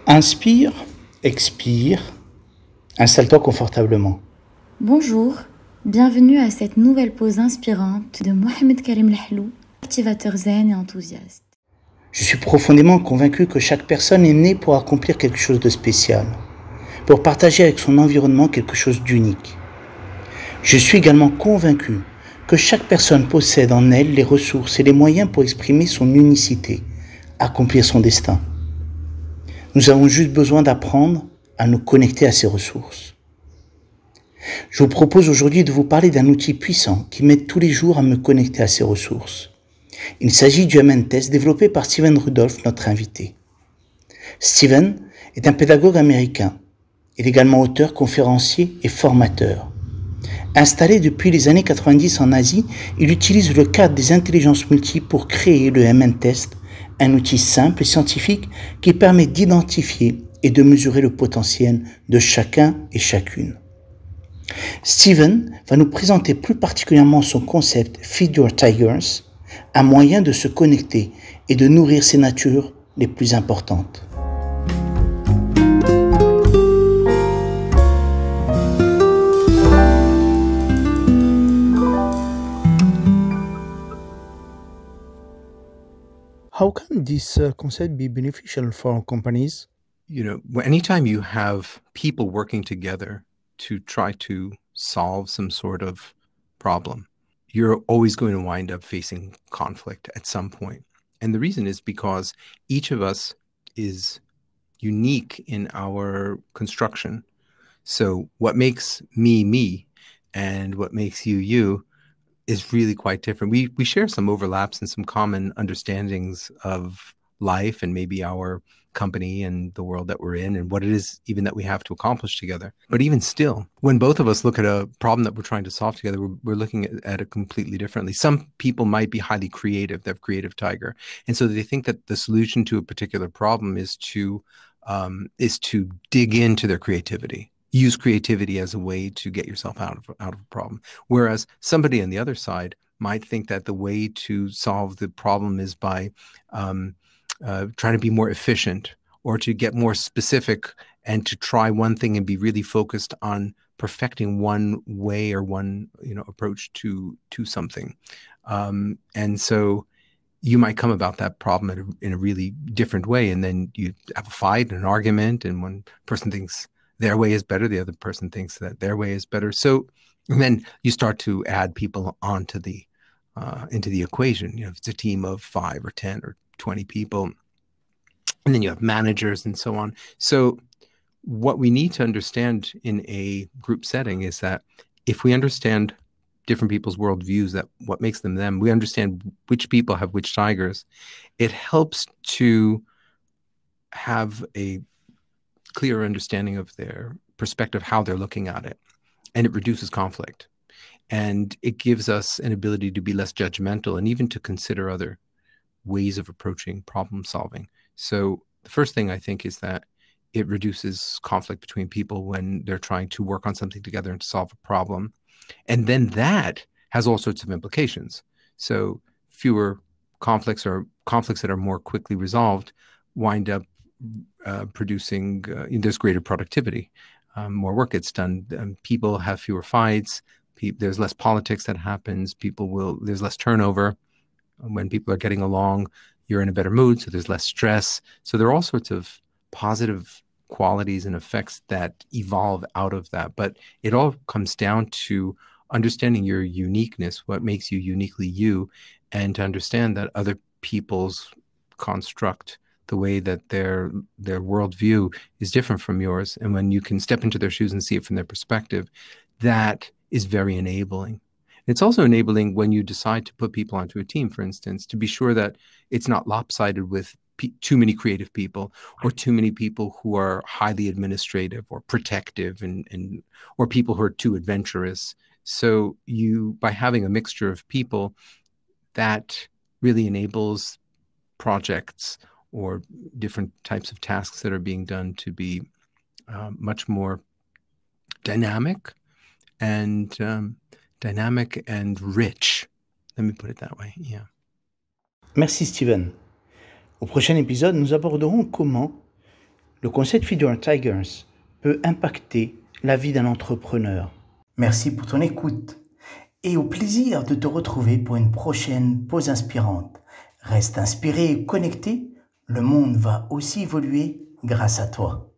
Inspire, expire, installe-toi confortablement. Bonjour, bienvenue à cette nouvelle pause inspirante de Mohamed Karim Lahlou, activateur zen et enthousiaste. Je suis profondément convaincu que chaque personne est née pour accomplir quelque chose de spécial, pour partager avec son environnement quelque chose d'unique. Je suis également convaincu que chaque personne possède en elle les ressources et les moyens pour exprimer son unicité, accomplir son destin. Nous avons juste besoin d'apprendre à nous connecter à ces ressources. Je vous propose aujourd'hui de vous parler d'un outil puissant qui m'aide tous les jours à me connecter à ces ressources. Il s'agit du Inspirante développé par Rudolph, notre invité. Steven est un pédagogue américain. Il est également auteur, conférencier et formateur. Installé depuis les années 90 en Asie, il utilise le cadre des intelligences multiples pour créer le Inspirante, un outil simple et scientifique qui permet d'identifier et de mesurer le potentiel de chacun et chacune. Steven va nous présenter plus particulièrement son concept Feed Your Tigers, un moyen de se connecter et de nourrir ses natures les plus importantes. How can this concept be beneficial for companies? Anytime you have people working together to try to solve some sort of problem, you're always going to wind up facing conflict at some point. And the reason is because each of us is unique in our construction. So what makes me, me, and what makes you, you, is really quite different. We share some overlaps and some common understandings of life and maybe our company and the world that we're in and what it is even that we have to accomplish together. But even still, when both of us look at a problem that we're trying to solve together, we're looking at it completely differently. Some people might be highly creative. They have creative tiger. And so they think that the solution to a particular problem is to dig into their creativity. Use creativity as a way to get yourself out of a problem. Whereas somebody on the other side might think that the way to solve the problem is by trying to be more efficient or to get more specific and to try one thing and be really focused on perfecting one way or one approach to something. And so you might come about that problem in a really different way, and then you have a fight, an argument, and one person thinks their way is better, the other person thinks that their way is better. So and then you start to add people onto the into the equation. If it's a team of 5 or 10 or 20 people, and then you have managers and so on. So what we need to understand in a group setting is that if we understand different people's worldviews, that what makes them them, we understand which people have which tigers, it helps to have a clear understanding of their perspective, how they're looking at it, and it reduces conflict. And it gives us an ability to be less judgmental and even to consider other ways of approaching problem solving. So the first thing I think is that it reduces conflict between people when they're trying to work on something together and to solve a problem. And then that has all sorts of implications. So fewer conflicts or conflicts that are more quickly resolved wind up producing, there's greater productivity, more work gets done, people have fewer fights, there's less politics that happens, there's less turnover. When people are getting along, you're in a better mood, so there's less stress. So there are all sorts of positive qualities and effects that evolve out of that. But it all comes down to understanding your uniqueness, what makes you uniquely you, and to understand that other people's construct, the way that their worldview is different from yours. And when you can step into their shoes and see it from their perspective, that is very enabling. It's also enabling when you decide to put people onto a team, for instance, to be sure that it's not lopsided with too many creative people or too many people who are highly administrative or protective or people who are too adventurous. So by having a mixture of people, that really enables projects or different types of tasks that are being done to be much more dynamic and rich. Let me put it that way. Yeah. Merci Steven. Au prochain épisode, nous aborderons comment le concept Feed Tigers peut impacter la vie d'un entrepreneur. Merci pour ton écoute et au plaisir de te retrouver pour une prochaine pause inspirante. Reste inspiré et connecté, le monde va aussi évoluer grâce à toi.